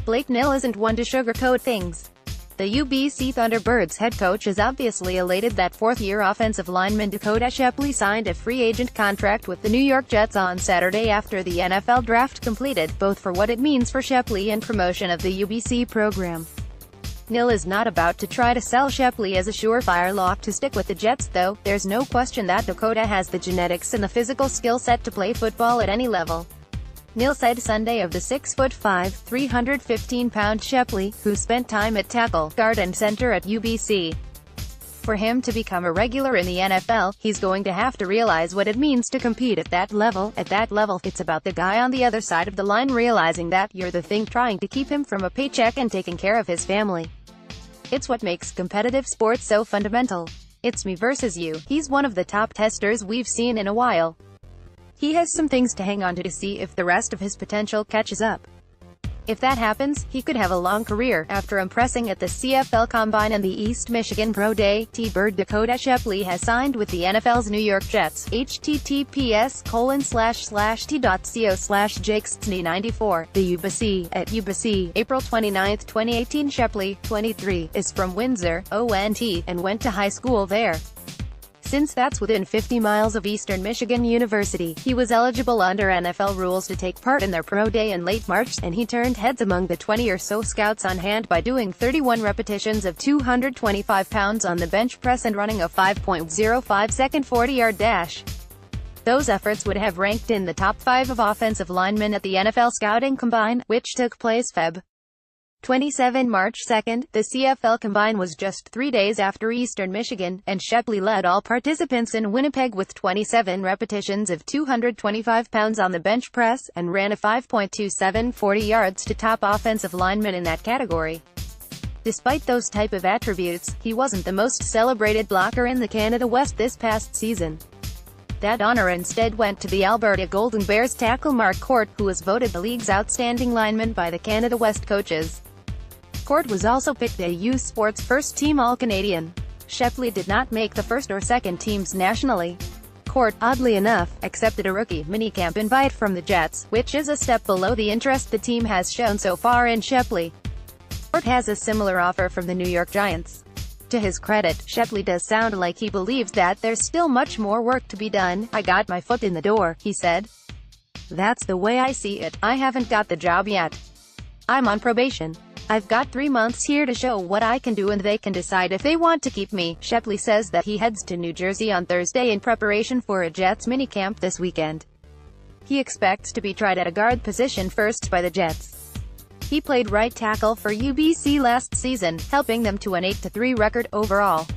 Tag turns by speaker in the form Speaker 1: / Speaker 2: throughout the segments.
Speaker 1: Blake Nill isn't one to sugarcoat things. The UBC Thunderbirds head coach is obviously elated that fourth-year offensive lineman Dakoda Shepley signed a free agent contract with the New York Jets on Saturday after the NFL draft completed, both for what it means for Shepley and promotion of the UBC program. Nill is not about to try to sell Shepley as a surefire lock to stick with the Jets, though. There's no question that Dakoda has the genetics and the physical skill set to play football at any level. Nill said Sunday of the 6'5", 315-pound Shepley, who spent time at tackle, guard and center at UBC. For him to become a regular in the NFL, he's going to have to realize what it means to compete at that level. At that level, it's about the guy on the other side of the line realizing that you're the thing trying to keep him from a paycheck and taking care of his family. It's what makes competitive sports so fundamental. It's me versus you. He's one of the top testers we've seen in a while. He has some things to hang on to see if the rest of his potential catches up. If that happens, he could have a long career. After impressing at the CFL Combine and the East Michigan Pro Day, T-Bird Dakoda Shepley has signed with the NFL's New York Jets. https://t.co/jakesny94. The UBC, at UBC, April 29, 2018. Shepley, 23, is from Windsor, ONT, and went to high school there. Since that's within 50 miles of Eastern Michigan University, he was eligible under NFL rules to take part in their pro day in late March, and he turned heads among the 20 or so scouts on hand by doing 31 repetitions of 225 pounds on the bench press and running a 5.05-second 40-yard dash. Those efforts would have ranked in the top 5 of offensive linemen at the NFL Scouting Combine, which took place Feb. 27 March 2. The CFL Combine was just 3 days after Eastern Michigan, and Shepley led all participants in Winnipeg with 27 repetitions of 225 pounds on the bench press, and ran a 5.27 40 yards to top offensive lineman in that category. Despite those type of attributes, he wasn't the most celebrated blocker in the Canada West this past season. That honor instead went to the Alberta Golden Bears tackle Mark Court, who was voted the league's outstanding lineman by the Canada West coaches. Court was also picked a U Sports first-team All-Canadian. Shepley did not make the first or second teams nationally. Court, oddly enough, accepted a rookie minicamp invite from the Jets, which is a step below the interest the team has shown so far in Shepley. Court has a similar offer from the New York Giants. To his credit, Shepley does sound like he believes that there's still much more work to be done. "I got my foot in the door," he said. "That's the way I see it. I haven't got the job yet. I'm on probation. I've got 3 months here to show what I can do and they can decide if they want to keep me." Shepley says that he heads to New Jersey on Thursday in preparation for a Jets minicamp this weekend. He expects to be tried at a guard position first by the Jets. He played right tackle for UBC last season, helping them to an 8-3 record overall.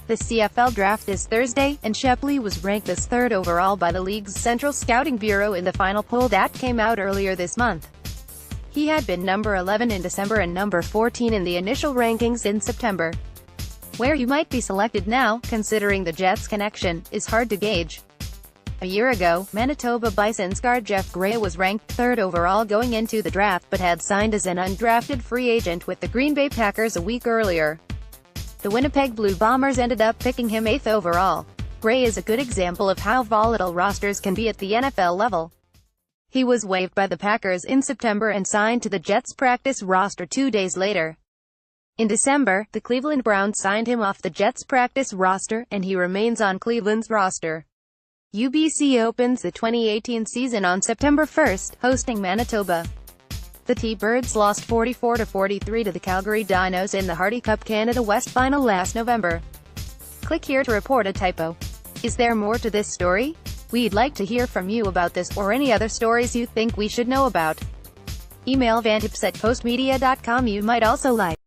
Speaker 1: The CFL draft is Thursday, and Shepley was ranked as 3rd overall by the league's Central Scouting Bureau in the final poll that came out earlier this month. He had been number 11 in December and number 14 in the initial rankings in September. Where he might be selected now, considering the Jets' connection, is hard to gauge. A year ago, Manitoba Bison's guard Jeff Gray was ranked 3rd overall going into the draft but had signed as an undrafted free agent with the Green Bay Packers a week earlier. The Winnipeg Blue Bombers ended up picking him 8th overall. Gray is a good example of how volatile rosters can be at the NFL level. He was waived by the Packers in September and signed to the Jets' practice roster 2 days later. In December, the Cleveland Browns signed him off the Jets' practice roster, and he remains on Cleveland's roster. UBC opens the 2018 season on September 1, hosting Manitoba. The T-Birds lost 44-43 to the Calgary Dinos in the Hardy Cup Canada West Final last November. Click here to report a typo. Is there more to this story? We'd like to hear from you about this, or any other stories you think we should know about. Email vantips@postmedia.com. You might also like